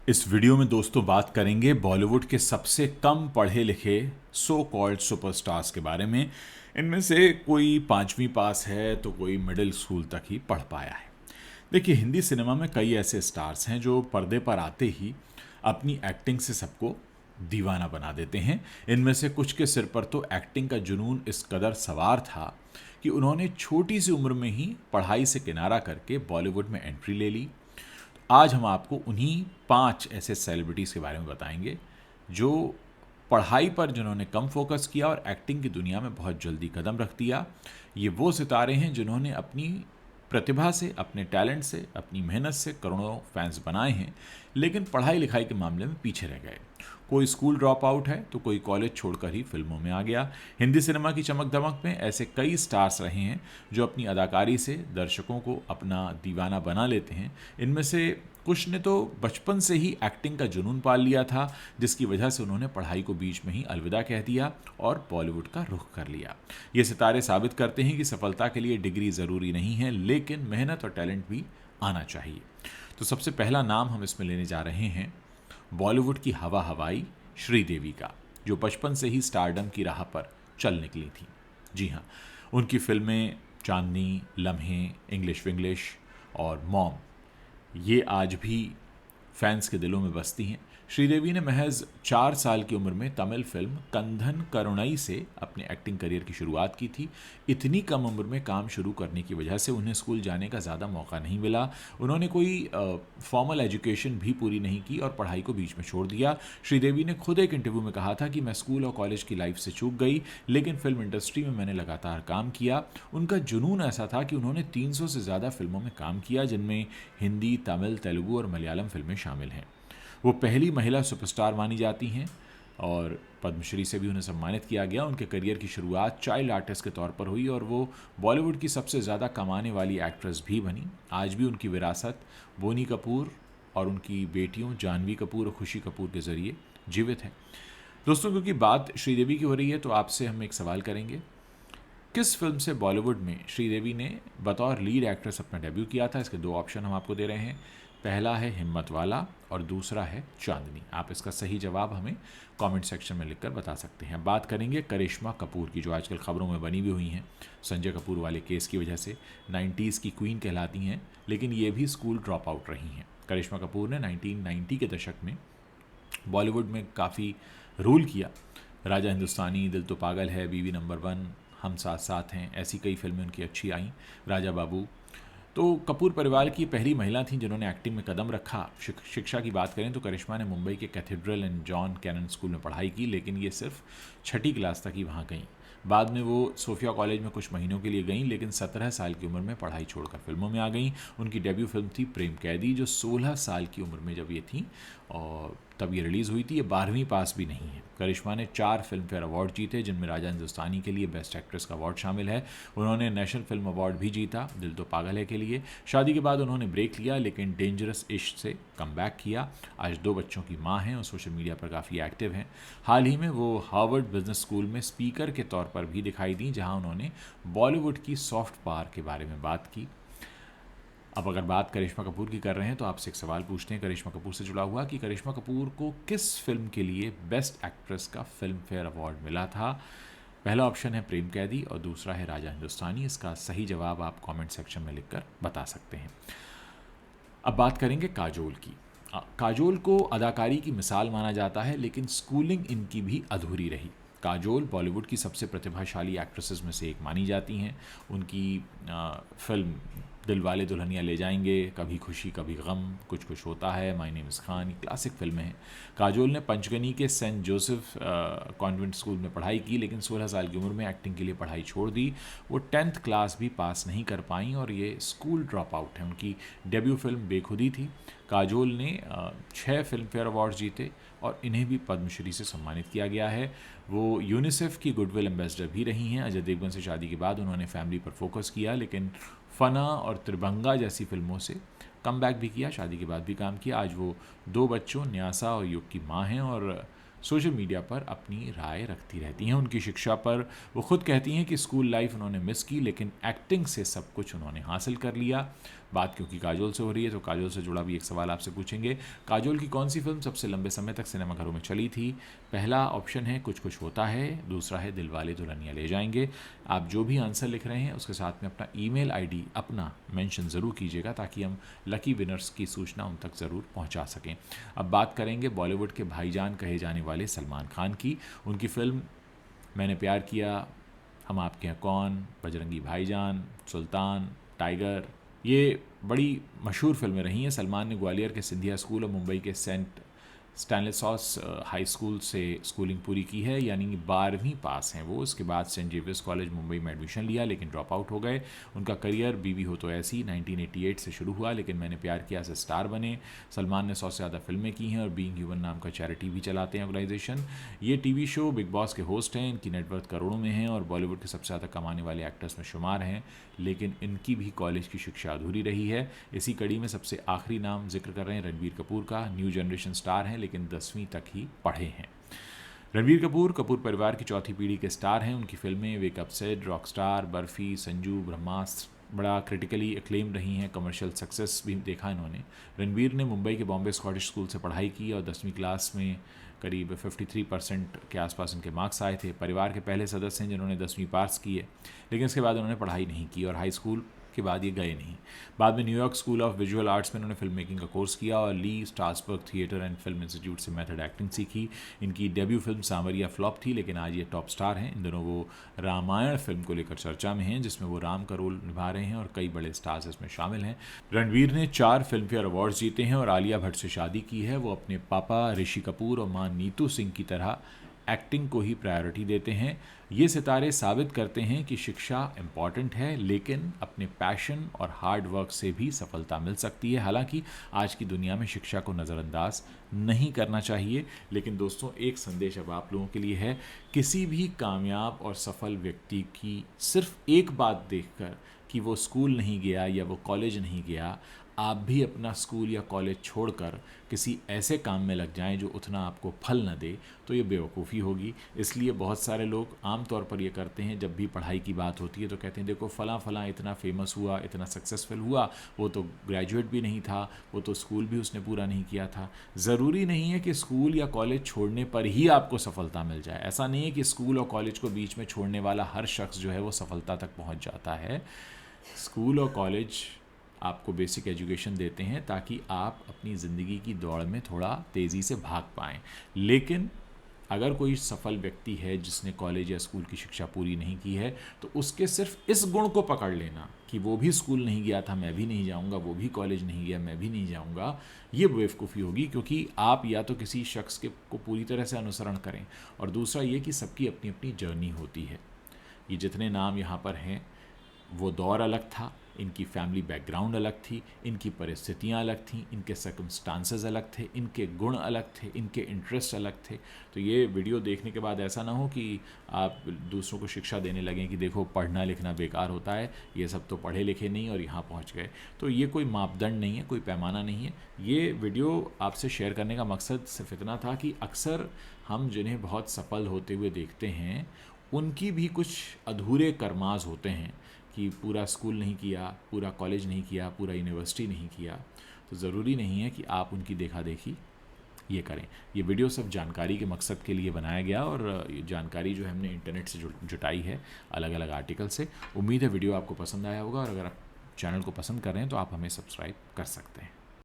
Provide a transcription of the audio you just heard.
इस वीडियो में दोस्तों बात करेंगे बॉलीवुड के सबसे कम पढ़े लिखे सो कॉल्ड सुपरस्टार्स के बारे में। इनमें से कोई 5वीं पास है तो कोई मिडिल स्कूल तक ही पढ़ पाया है। देखिए, हिंदी सिनेमा में कई ऐसे स्टार्स हैं जो पर्दे पर आते ही अपनी एक्टिंग से सबको दीवाना बना देते हैं। इनमें से कुछ के सिर पर तो एक्टिंग का जुनून इस कदर सवार था कि उन्होंने छोटी सी उम्र में ही पढ़ाई से किनारा करके बॉलीवुड में एंट्री ले ली। आज हम आपको उन्हीं 5 ऐसे सेलिब्रिटीज़ के बारे में बताएंगे जो पढ़ाई पर जिन्होंने कम फोकस किया और एक्टिंग की दुनिया में बहुत जल्दी कदम रख दिया। ये वो सितारे हैं जिन्होंने अपनी प्रतिभा से, अपने टैलेंट से, अपनी मेहनत से करोड़ों फैंस बनाए हैं, लेकिन पढ़ाई लिखाई के मामले में पीछे रह गए। कोई स्कूल ड्रॉप आउट है तो कोई कॉलेज छोड़कर ही फिल्मों में आ गया। हिंदी सिनेमा की चमक दमक में ऐसे कई स्टार्स रहे हैं जो अपनी अदाकारी से दर्शकों को अपना दीवाना बना लेते हैं। इनमें से कुछ ने तो बचपन से ही एक्टिंग का जुनून पाल लिया था, जिसकी वजह से उन्होंने पढ़ाई को बीच में ही अलविदा कह दिया और बॉलीवुड का रुख कर लिया। ये सितारे साबित करते हैं कि सफलता के लिए डिग्री ज़रूरी नहीं है, लेकिन मेहनत और टैलेंट भी आना चाहिए। तो सबसे पहला नाम हम इसमें लेने जा रहे हैं बॉलीवुड की हवा हवाई श्रीदेवी का, जो बचपन से ही स्टारडम की राह पर चल निकली थी। जी हाँ, उनकी फिल्में चांदनी, लम्हे, इंग्लिश विंग्लिश और मॉम ये आज भी फैंस के दिलों में बसती हैं। श्रीदेवी ने महज 4 साल की उम्र में तमिल फिल्म कंधन करुणई से अपने एक्टिंग करियर की शुरुआत की थी। इतनी कम उम्र में काम शुरू करने की वजह से उन्हें स्कूल जाने का ज़्यादा मौका नहीं मिला। उन्होंने कोई फॉर्मल एजुकेशन भी पूरी नहीं की और पढ़ाई को बीच में छोड़ दिया। श्रीदेवी ने खुद एक इंटरव्यू में कहा था कि मैं स्कूल और कॉलेज की लाइफ से चूक गई, लेकिन फिल्म इंडस्ट्री में मैंने लगातार काम किया। उनका जुनून ऐसा था कि उन्होंने 300 से ज़्यादा फिल्मों में काम किया, जिनमें हिंदी, तमिल, तेलुगु और मलयालम फिल्में शामिल हैं। वो पहली महिला सुपरस्टार मानी जाती हैं और पद्मश्री से भी उन्हें सम्मानित किया गया। उनके करियर की शुरुआत चाइल्ड आर्टिस्ट के तौर पर हुई और वो बॉलीवुड की सबसे ज़्यादा कमाने वाली एक्ट्रेस भी बनी। आज भी उनकी विरासत बोनी कपूर और उनकी बेटियों जानवी कपूर और खुशी कपूर के ज़रिए जीवित है। दोस्तों, क्योंकि बात श्रीदेवी की हो रही है तो आपसे हम एक सवाल करेंगे। किस फिल्म से बॉलीवुड में श्रीदेवी ने बतौर लीड एक्ट्रेस अपना डेब्यू किया था? इसके 2 ऑप्शन हम आपको दे रहे हैं। पहला है हिम्मत वाला और दूसरा है चांदनी। आप इसका सही जवाब हमें कमेंट सेक्शन में लिखकर बता सकते हैं। बात करेंगे करिश्मा कपूर की, जो आजकल खबरों में बनी भी हुई हैं संजय कपूर वाले केस की वजह से। 90s की क्वीन कहलाती हैं, लेकिन ये भी स्कूल ड्रॉप आउट रही हैं। करिश्मा कपूर ने 1990 के दशक में बॉलीवुड में काफ़ी रूल किया। राजा हिंदुस्तानी, दिल तो पागल है, बीवी नंबर 1, हम साथ साथ हैं, ऐसी कई फिल्में उनकी अच्छी आईं, राजा बाबू। तो कपूर परिवार की पहली महिला थी जिन्होंने एक्टिंग में कदम रखा। शिक्षा की बात करें तो करिश्मा ने मुंबई के Cathedral and John Cannon School में पढ़ाई की, लेकिन ये सिर्फ 6ठी क्लास तक ही वहाँ गईं। बाद में वो सोफिया कॉलेज में कुछ महीनों के लिए गईं, लेकिन 17 साल की उम्र में पढ़ाई छोड़कर फिल्मों में आ गईं। उनकी डेब्यू फिल्म थी प्रेम कैदी, जो 16 साल की उम्र में जब ये थी और तब ये रिलीज़ हुई थी। ये 12वीं पास भी नहीं है। करिश्मा ने 4 फिल्म फेयर अवार्ड जीते, जिनमें राजा हिंदुस्तानी के लिए बेस्ट एक्ट्रेस का अवार्ड शामिल है। उन्होंने नेशनल फिल्म अवार्ड भी जीता दिल तो पागल है के लिए। शादी के बाद उन्होंने ब्रेक लिया, लेकिन डेंजरस इश्क से कम बैक किया। आज 2 बच्चों की माँ हैं और सोशल मीडिया पर काफ़ी एक्टिव हैं। हाल ही में वो हार्वर्ड बिजनेस स्कूल में स्पीकर के तौर पर भी दिखाई दी, जहाँ उन्होंने बॉलीवुड की सॉफ्ट पावर के बारे में बात की। अब अगर बात करिश्मा कपूर की कर रहे हैं तो आपसे एक सवाल पूछते हैं करिश्मा कपूर से जुड़ा हुआ कि करिश्मा कपूर को किस फिल्म के लिए बेस्ट एक्ट्रेस का फिल्म फेयर अवार्ड मिला था? पहला ऑप्शन है प्रेम कैदी और दूसरा है राजा हिंदुस्तानी। इसका सही जवाब आप कमेंट सेक्शन में लिखकर बता सकते हैं। अब बात करेंगे काजोल की। काजोल को अदाकारी की मिसाल माना जाता है, लेकिन स्कूलिंग इनकी भी अधूरी रही। काजोल बॉलीवुड की सबसे प्रतिभाशाली एक्ट्रेसेस में से एक मानी जाती हैं। उनकी फिल्म दिलवाले दुल्हनिया ले जाएंगे, कभी खुशी कभी गम, कुछ कुछ होता है, my name is Khan, classic फिल्में हैं। काजोल ने पंचगनी के सेंट जोसेफ कॉन्वेंट स्कूल में पढ़ाई की, लेकिन 16 साल की उम्र में एक्टिंग के लिए पढ़ाई छोड़ दी। वो 10th क्लास भी पास नहीं कर पाई और ये स्कूल ड्रॉप आउट है। उनकी डेब्यू फिल्म बेखुदी थी। काजोल ने 6 फिल्म फेयर अवार्ड जीते और इन्हें भी पद्मश्री से सम्मानित किया गया है। वो यूनिसेफ की गुडविल एम्बेसडर भी रही हैं। अजय देवगन से शादी के बाद उन्होंने फैमिली पर फोकस किया, लेकिन फना और त्रिभंगा जैसी फिल्मों से कम बैक भी किया। शादी के बाद भी काम किया। आज वो 2 बच्चों न्यासा और युग की माँ हैं और सोशल मीडिया पर अपनी राय रखती रहती हैं। उनकी शिक्षा पर वो खुद कहती हैं कि स्कूल लाइफ उन्होंने मिस की, लेकिन एक्टिंग से सब कुछ उन्होंने हासिल कर लिया। बात क्योंकि काजोल से हो रही है तो काजोल से जुड़ा भी एक सवाल आपसे पूछेंगे। काजोल की कौन सी फिल्म सबसे लंबे समय तक सिनेमाघरों में चली थी? पहला ऑप्शन है कुछ कुछ होता है, दूसरा है दिलवाले दुल्हनिया ले जाएंगे। आप जो भी आंसर लिख रहे हैं उसके साथ में अपना ईमेल आईडी अपना मेंशन ज़रूर कीजिएगा ताकि हम लकी विनर्स की सूचना उन तक ज़रूर पहुंचा सकें। अब बात करेंगे बॉलीवुड के भाईजान कहे जाने वाले सलमान खान की। उनकी फिल्म मैंने प्यार किया, हम आपके हैं कौन, बजरंगी भाईजान, सुल्तान, टाइगर, ये बड़ी मशहूर फिल्में रही हैं। सलमान ने ग्वालियर के सिंधिया स्कूल और मुंबई के सेंट स्टैनिसॉस हाई स्कूल से स्कूलिंग पूरी की है, यानी 12वीं पास हैं वो। उसके बाद सेंट जेवियर्स कॉलेज मुंबई में एडमिशन लिया लेकिन ड्रॉप आउट हो गए। उनका करियर बीवी हो तो ऐसी 1988 से शुरू हुआ, लेकिन मैंने प्यार किया से स्टार बने। सलमान ने 100 से ज़्यादा फिल्में की हैं और बीइंग ह्यूमन नाम का चैरिटी भी चलाते हैं ऑर्गेनाइजेशन। ये टीवी शो बिग बॉस के होस्ट हैं, इनकी नेटवर्थ करोड़ों में हैं और बॉलीवुड के सबसे ज़्यादा कमाने वाले एक्टर्स में शुमार हैं, लेकिन इनकी भी कॉलेज की शिक्षा अधूरी रही है। इसी कड़ी में सबसे आखिरी नाम जिक्र कर रहे हैं रणबीर कपूर का। न्यू जनरेशन स्टार हैं लेकिन 10वीं तक ही पढ़े हैं। रणबीर कपूर कपूर परिवार की चौथी पीढ़ी के स्टार हैं। उनकी फिल्में वेकअप सेड, रॉकस्टार, बर्फी, संजू, ब्रह्मास्त्र बड़ा क्रिटिकली एक्लेम रही हैं, कमर्शियल सक्सेस भी देखा इन्होंने। रणबीर ने मुंबई के बॉम्बे स्कॉटिश स्कूल से पढ़ाई की और 10वीं क्लास में करीब 53% के आसपास उनके मार्क्स आए थे। परिवार के पहले सदस्य हैं जिन्होंने 10वीं पास की है, लेकिन इसके बाद उन्होंने पढ़ाई नहीं की और हाई स्कूल के बाद ये गए नहीं। बाद में New York school of visual arts में उन्होंने फिल्म मेकिंग का कोर्स किया और Lee Strasberg theatre and film institute से मेथड एक्टिंग सीखी। इनकी डेब्यू फिल्म सांवरिया फ्लॉप थी, लेकिन आज ये टॉप स्टार हैं। इन दिनों वो रामायण फिल्म को लेकर चर्चा में हैं, जिसमें वो राम का रोल निभा रहे हैं और कई बड़े स्टार्स इसमें शामिल हैं। रणबीर ने 4 फिल्म फेयर अवार्ड्स जीते हैं और आलिया भट्ट से शादी की है। वो अपने पापा ऋषि कपूर और मां नीतू सिंह की तरह एक्टिंग को ही प्रायोरिटी देते हैं। ये सितारे साबित करते हैं कि शिक्षा इम्पॉर्टेंट है, लेकिन अपने पैशन और हार्ड वर्क से भी सफलता मिल सकती है। हालांकि आज की दुनिया में शिक्षा को नज़रअंदाज नहीं करना चाहिए। लेकिन दोस्तों, एक संदेश अब आप लोगों के लिए है। किसी भी कामयाब और सफल व्यक्ति की सिर्फ एक बात देखकर कि वो स्कूल नहीं गया या वो कॉलेज नहीं गया, आप भी अपना स्कूल या कॉलेज छोड़कर किसी ऐसे काम में लग जाएं जो उतना आपको फल न दे, तो ये बेवकूफ़ी होगी। इसलिए बहुत सारे लोग आम तौर पर ये करते हैं, जब भी पढ़ाई की बात होती है तो कहते हैं देखो फ़लाँ फ़लाँ इतना फेमस हुआ, इतना सक्सेसफुल हुआ, वो तो ग्रेजुएट भी नहीं था, वो तो स्कूल भी उसने पूरा नहीं किया था। ज़रूरी नहीं है कि स्कूल या कॉलेज छोड़ने पर ही आपको सफलता मिल जाए। ऐसा नहीं है कि स्कूल और कॉलेज को बीच में छोड़ने वाला हर शख्स जो है वो सफलता तक पहुँच जाता है। स्कूल और कॉलेज आपको बेसिक एजुकेशन देते हैं ताकि आप अपनी ज़िंदगी की दौड़ में थोड़ा तेज़ी से भाग पाएँ। लेकिन अगर कोई सफल व्यक्ति है जिसने कॉलेज या स्कूल की शिक्षा पूरी नहीं की है, तो उसके सिर्फ इस गुण को पकड़ लेना कि वो भी स्कूल नहीं गया था, मैं भी नहीं जाऊंगा, वो भी कॉलेज नहीं गया, मैं भी नहीं जाऊंगा, ये बेवकूफ़ी होगी। क्योंकि आप या तो किसी शख्स के को पूरी तरह से अनुसरण करें, और दूसरा ये कि सबकी अपनी अपनी जर्नी होती है। ये जितने नाम यहाँ पर हैं, वो दौर अलग था, इनकी फैमिली बैकग्राउंड अलग थी, इनकी परिस्थितियाँ अलग थीं, इनके सर्कमस्टांसेस अलग थे, इनके गुण अलग थे, इनके इंटरेस्ट अलग थे। तो ये वीडियो देखने के बाद ऐसा ना हो कि आप दूसरों को शिक्षा देने लगें कि देखो पढ़ना लिखना बेकार होता है, ये सब तो पढ़े लिखे नहीं और यहाँ पहुँच गए। तो ये कोई मापदंड नहीं है, कोई पैमाना नहीं है। ये वीडियो आपसे शेयर करने का मकसद सिर्फ इतना था कि अक्सर हम जिन्हें बहुत सफल होते हुए देखते हैं, उनकी भी कुछ अधूरे करमाज होते हैं कि पूरा स्कूल नहीं किया, पूरा कॉलेज नहीं किया, पूरा यूनिवर्सिटी नहीं किया। तो ज़रूरी नहीं है कि आप उनकी देखा देखी ये करें। ये वीडियो सब जानकारी के मकसद के लिए बनाया गया और ये जानकारी जो है हमने इंटरनेट से जुटाई है अलग अलग आर्टिकल से। उम्मीद है वीडियो आपको पसंद आया होगा, और अगर आप चैनल को पसंद कर रहे हैं तो आप हमें सब्सक्राइब कर सकते हैं।